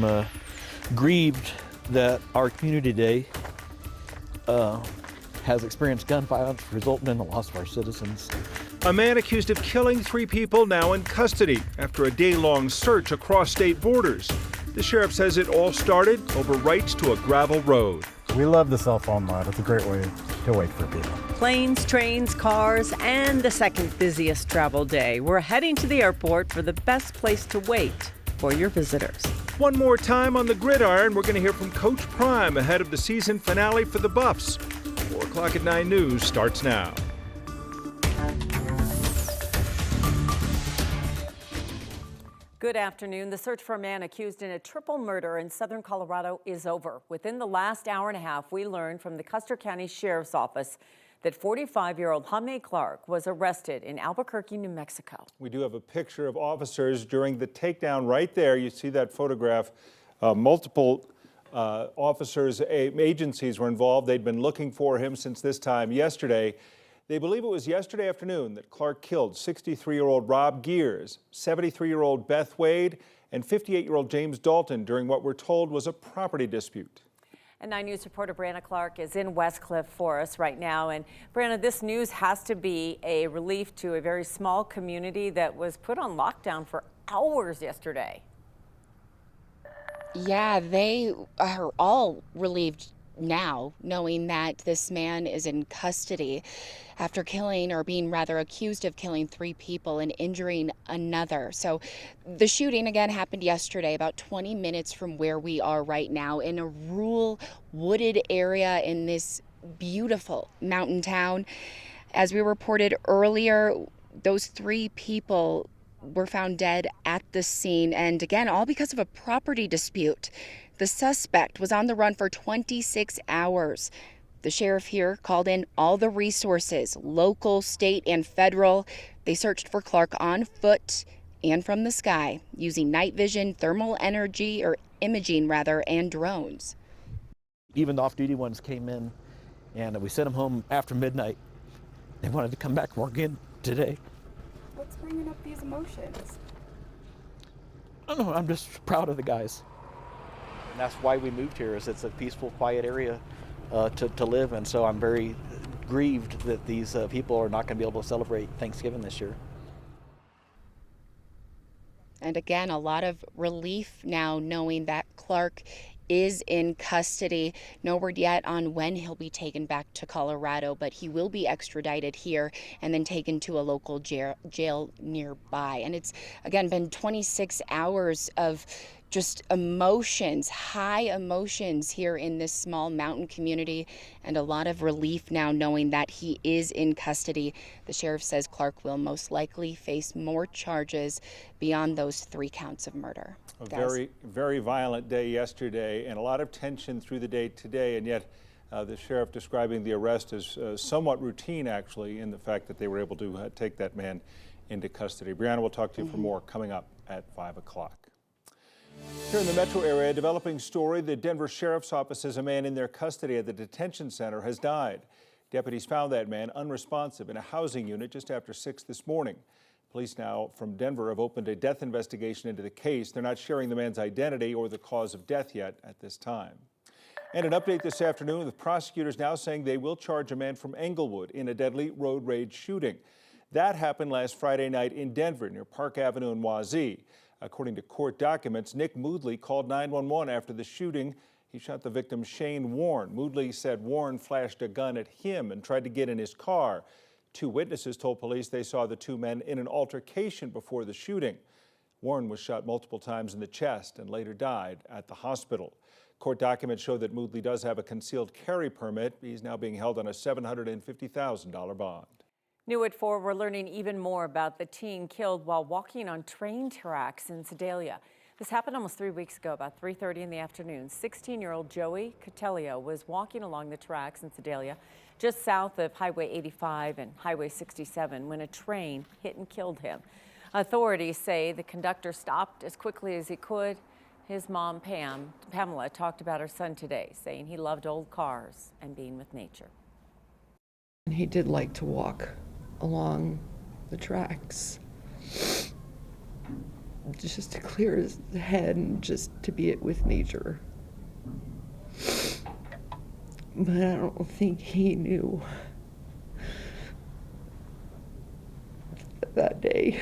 am grieved that our community today has experienced gun violence resulting in the loss of our citizens. A man accused of killing 3 people now in custody after a day-long search across state borders. The sheriff says it all started over rights to a gravel road. We love the cell phone lot. It's a great way to wait for people. Planes, trains, cars, and the second busiest travel day. We're heading to the airport for the best place to wait for your visitors. One more time on the gridiron, we're going to hear from Coach Prime ahead of the season finale for the Buffs. 4 o'clock at 9 News starts now. Good afternoon. The search for a man accused in a triple murder in southern Colorado is over. Within the last hour and a half, we learned from the Custer County Sheriff's Office that 45-year-old Jaime Clark was arrested in Albuquerque, New Mexico. We do have a picture of officers during the takedown right there. You see that photograph. Multiple officers, agencies were involved. They'd been looking for him since this time yesterday. They believe it was yesterday afternoon that Clark killed 63-year-old Rob Gears, 73-year-old Beth Wade, and 58-year-old James Dalton during what we're told was a property dispute. And 9 News reporter Brianna Clark is in Westcliff for us right now. And Brianna, this news has to be a relief to a very small community that was put on lockdown for hours yesterday. Yeah, they are all relieved now, knowing that this man is in custody after killing, or being rather accused of killing, 3 people and injuring another. So the shooting again happened yesterday, about 20 minutes from where we are right now, in a rural wooded area in this beautiful mountain town. As we reported earlier, those 3 people were found dead at the scene, and again, all because of a property dispute. The suspect was on the run for 26 hours. The sheriff here called in all the resources, local, state, and federal. They searched for Clark on foot and from the sky using night vision, thermal energy, or imaging rather, and drones. Even the off-duty ones came in, and we sent them home after midnight. They wanted to come back and work again today. What's bringing up these emotions? I don't know, I'm just proud of the guys. And that's why we moved here, is it's a peaceful, quiet area to live in. So I'm very grieved that these people are not going to be able to celebrate Thanksgiving this year. And again, a lot of relief now knowing that Clark is in custody. No word yet on when he'll be taken back to Colorado, but he will be extradited here and then taken to a local jail nearby. And it's, again, been 26 hours of just emotions, high emotions here in this small mountain community, and a lot of relief now knowing that he is in custody. The sheriff says Clark will most likely face more charges beyond those 3 counts of murder. A very, very violent day yesterday, and a lot of tension through the day today, and yet the sheriff describing the arrest as somewhat routine, actually, in the fact that they were able to take that man into custody. Brianna will talk to you for more coming up at 5 o'clock. Here in the metro area, a developing story. The Denver Sheriff's Office says a man in their custody at the detention center has died. Deputies found that man unresponsive in a housing unit just after 6 this morning. Police now from Denver have opened a death investigation into the case. They're not sharing the man's identity or the cause of death yet at this time. And an update this afternoon with prosecutors now saying they will charge a man from Englewood in a deadly road rage shooting. That happened last Friday night in Denver near Park Avenue and Wazee. According to court documents, Nick Moodley called 911 after the shooting. He shot the victim, Shane Warren. Moodley said Warren flashed a gun at him and tried to get in his car. 2 witnesses told police they saw the 2 men in an altercation before the shooting. Warren was shot multiple times in the chest and later died at the hospital. Court documents show that Moodley does have a concealed carry permit. He's now being held on a $750,000 bond. New at 4, we're learning even more about the teen killed while walking on train tracks in Sedalia. This happened almost 3 weeks ago, about 3:30 in the afternoon. 16-year-old Joey Catelio was walking along the tracks in Sedalia, just south of Highway 85 and Highway 67, when a train hit and killed him. Authorities say the conductor stopped as quickly as he could. His mom, Pamela, talked about her son today, saying he loved old cars and being with nature. He did like to walk along the tracks. just to clear his head and just to be with nature. But I don't think he knew that day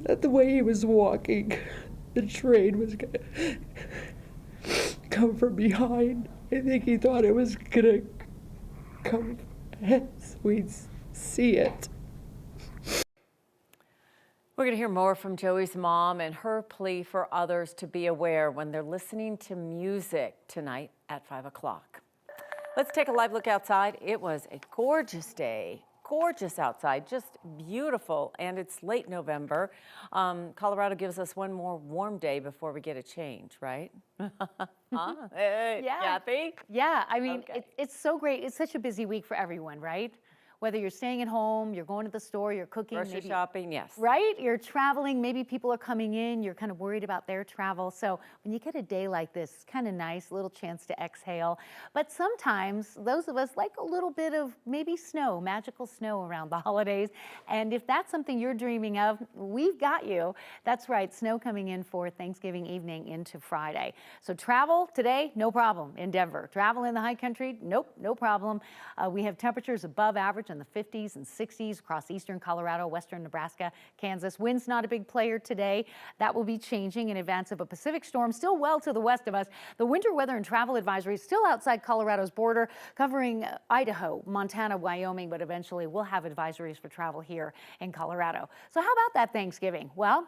that the way he was walking, the train was gonna come from behind. I think he thought it was gonna come as we'd see it. We're going to hear more from Joey's mom and her plea for others to be aware when they're listening to music tonight at 5 o'clock. Let's take a live look outside. It was a gorgeous day. Gorgeous outside, just beautiful, and it's late November. Colorado gives us one more warm day before we get a change, right? Huh? Hey, Yeah. Kathy? Yeah, I mean, Okay. it's so great. It's such a busy week for everyone, right? Whether you're staying at home, you're going to the store, you're cooking, Grocery maybe, shopping, yes. right? You're traveling, maybe people are coming in, you're kind of worried about their travel. So when you get a day like this, it's kind of nice, a little chance to exhale. But sometimes those of us like a little bit of maybe snow, magical snow around the holidays. And if that's something you're dreaming of, we've got you. That's right, snow coming in for Thanksgiving evening into Friday. So travel today, no problem in Denver. Travel in the high country, nope, no problem. We have temperatures above average in the 50s and 60s across eastern Colorado, western Nebraska, Kansas. Wind's not a big player today. That will be changing in advance of a Pacific storm still well to the west of us. The winter weather and travel advisory is still outside Colorado's border, covering Idaho, Montana, Wyoming, but eventually we'll have advisories for travel here in Colorado. So how about that Thanksgiving? Well,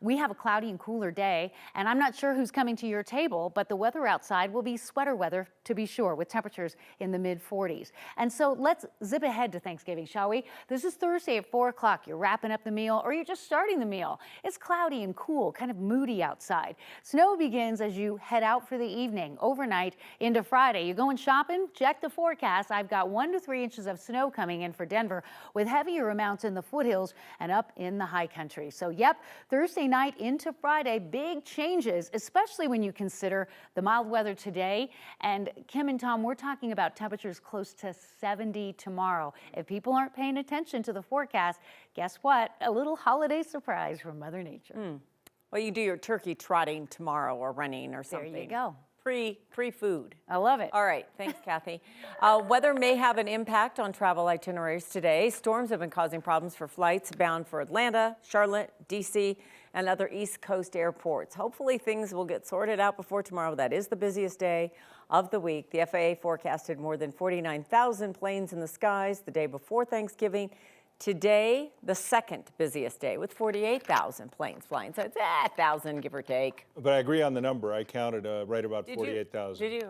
we have a cloudy and cooler day, and I'm not sure who's coming to your table, but the weather outside will be sweater weather to be sure, with temperatures in the mid-40s. And so let's zip ahead to Thanksgiving, shall we? This is Thursday at 4 o'clock. You're wrapping up the meal, or you're just starting the meal. It's cloudy and cool, kind of moody outside. Snow begins as you head out for the evening, overnight into Friday. You going shopping? Check the forecast. I've got 1 to 3 inches of snow coming in for Denver, with heavier amounts in the foothills and up in the high country. So yep, Thursday night into Friday, big changes, especially when you consider the mild weather today. And Kim and Tom, we're talking about temperatures close to 70 tomorrow. If people aren't paying attention to the forecast, guess what? A little holiday surprise from Mother Nature. Well, you do your turkey trotting tomorrow or running or something. There you go. Pre-food. I love it. All right, thanks, Kathy. Weather may have an impact on travel itineraries today. Storms have been causing problems for flights bound for Atlanta, Charlotte, D.C., and other East Coast airports. Hopefully things will get sorted out before tomorrow. That is the busiest day of the week. The FAA forecasted more than 49,000 planes in the skies the day before Thanksgiving. Today, the second busiest day with 48,000 planes flying. So it's 1,000, give or take. But I agree on the number. I counted right about 48,000. Did you?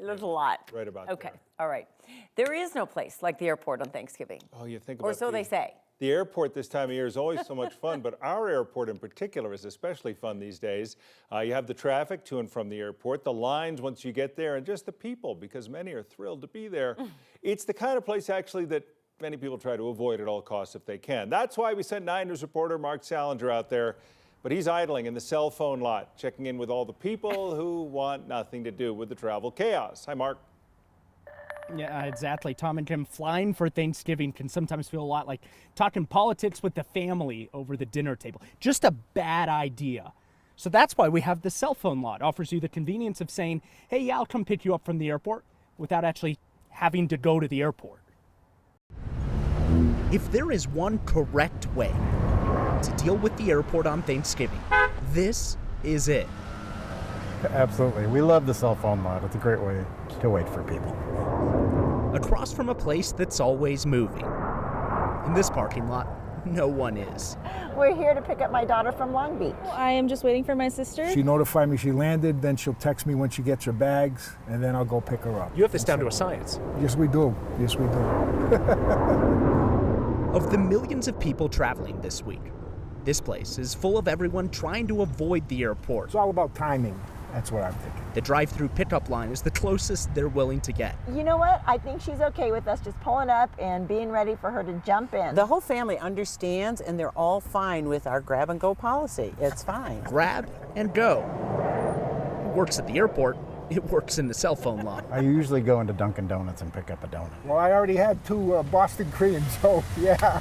That's a lot. Right about Okay, there. all right. There is no place like the airport on Thanksgiving. Oh, you think about Or so they say. The airport this time of year is always so much fun, but our airport in particular is especially fun these days. You have the traffic to and from the airport, the lines once you get there, and just the people, because many are thrilled to be there. It's the kind of place actually that many people try to avoid at all costs if they can. That's why we sent 9 News reporter Mark Salinger out there, but he's idling in the cell phone lot, checking in with all the people who want nothing to do with the travel chaos. Hi, Mark. Yeah, exactly. Tom and Kim, flying for Thanksgiving can sometimes feel a lot like talking politics with the family over the dinner table. Just a bad idea. So that's why we have the cell phone lot. Offers you the convenience of saying, hey, yeah, I'll come pick you up from the airport without actually having to go to the airport. If there is one correct way to deal with the airport on Thanksgiving, this is it. Absolutely. We love the cell phone lot. It's a great way to wait for people. Across from a place that's always moving. In this parking lot, no one is. We're here to pick up my daughter from Long Beach. I am just waiting for my sister. She notified me she landed, then she'll text me when she gets her bags, and then I'll go pick her up. You have this down to a science. Yes, we do. Yes, we do. Of the millions of people traveling this week, this place is full of everyone trying to avoid the airport. It's all about timing. That's what I'm thinking. The drive-through pickup line is the closest they're willing to get. You know what? I think she's okay with us just pulling up and being ready for her to jump in. The whole family understands, and they're all fine with our grab and go policy. It's fine. Grab and go. It works at the airport. It works in the cell phone lot. I usually go into Dunkin' Donuts and pick up a donut. Well, I already had 2 Boston creams, so yeah.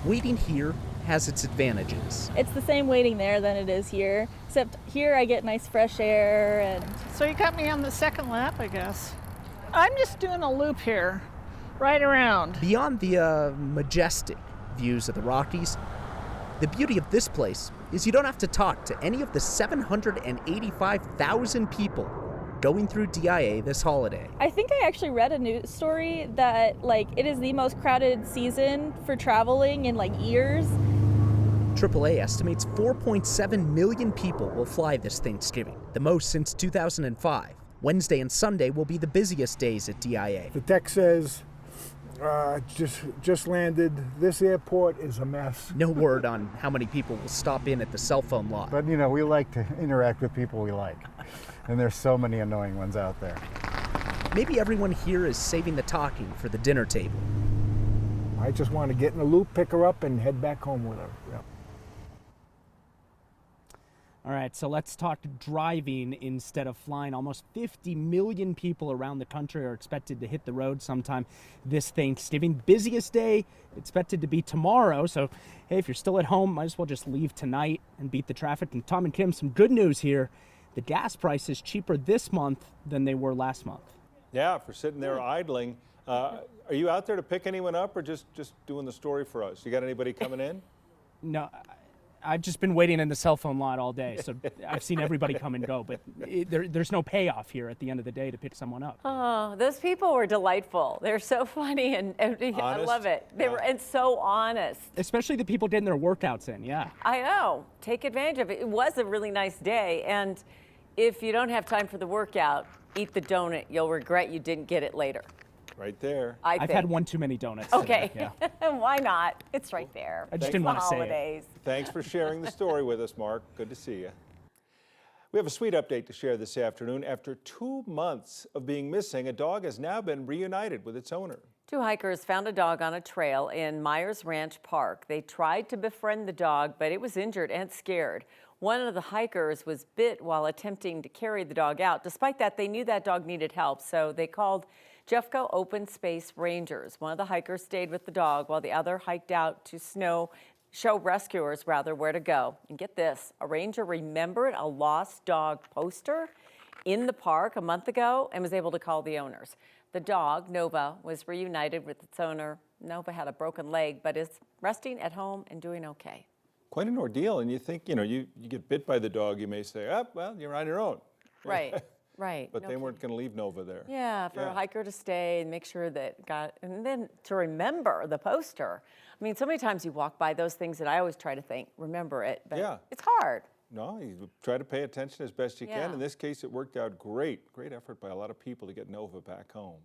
Waiting here has its advantages. It's the same waiting there than it is here, except here I get nice fresh air. And so you got me on the second lap, I guess. I'm just doing a loop here, right around. Beyond the majestic views of the Rockies, the beauty of this place is you don't have to talk to any of the 785,000 people going through DIA this holiday. I think I actually read a news story that it is the most crowded season for traveling in years. AAA estimates 4.7 million people will fly this Thanksgiving, the most since 2005. Wednesday and Sunday will be the busiest days at DIA. The text says, just landed. This airport is a mess. No word on how many people will stop in at the cell phone lot. But we like to interact with people we like. And there's so many annoying ones out there. Maybe everyone here is saving the talking for the dinner table. I just want to get in a loop, pick her up, and head back home with her. Yep. All right, so let's talk driving instead of flying. Almost 50 million people around the country are expected to hit the road sometime this Thanksgiving. Busiest day expected to be tomorrow. So, hey, if you're still at home, might as well just leave tonight and beat the traffic. And Tom and Kim, some good news here. The gas price is cheaper this month than they were last month. Yeah, for sitting there idling. Are you out there to pick anyone up or just doing the story for us? You got anybody coming in? No, I've just been waiting in the cell phone lot all day, so I've seen everybody come and go, but there's no payoff here at the end of the day to pick someone up. Oh, those people were delightful. They're so funny and I love it. They were and so honest. Especially the people getting their workouts in, yeah. I know. Take advantage of it. It was a really nice day, and if you don't have time for the workout, eat the donut. You'll regret you didn't get it later. Right there. I've had one too many donuts. Okay. Yeah. Why not? It's right there. I just didn't want to say holidays. it. Thanks for sharing the story with us, Mark. Good to see you. We have a sweet update to share this afternoon. After 2 months of being missing, a dog has now been reunited with its owner. 2 hikers found a dog on a trail in Myers Ranch Park. They tried to befriend the dog, but it was injured and scared. One of the hikers was bit while attempting to carry the dog out. Despite that, they knew that dog needed help, so they called Jeffco Open Space Rangers. One of the hikers stayed with the dog while the other hiked out to show rescuers where to go. And get this, a ranger remembered a lost dog poster in the park a month ago and was able to call the owners. The dog, Nova, was reunited with its owner. Nova had a broken leg, but is resting at home and doing okay. Quite an ordeal, and you think, you get bit by the dog, you may say, oh, well, you're on your own. Right. Right. But they weren't going to leave Nova there. Yeah, for a hiker to stay and make sure that and then to remember the poster. I mean, so many times you walk by those things that I always try to remember it, but it's hard. No, you try to pay attention as best you can. Yeah. In this case, it worked out great. Great effort by a lot of people to get Nova back home.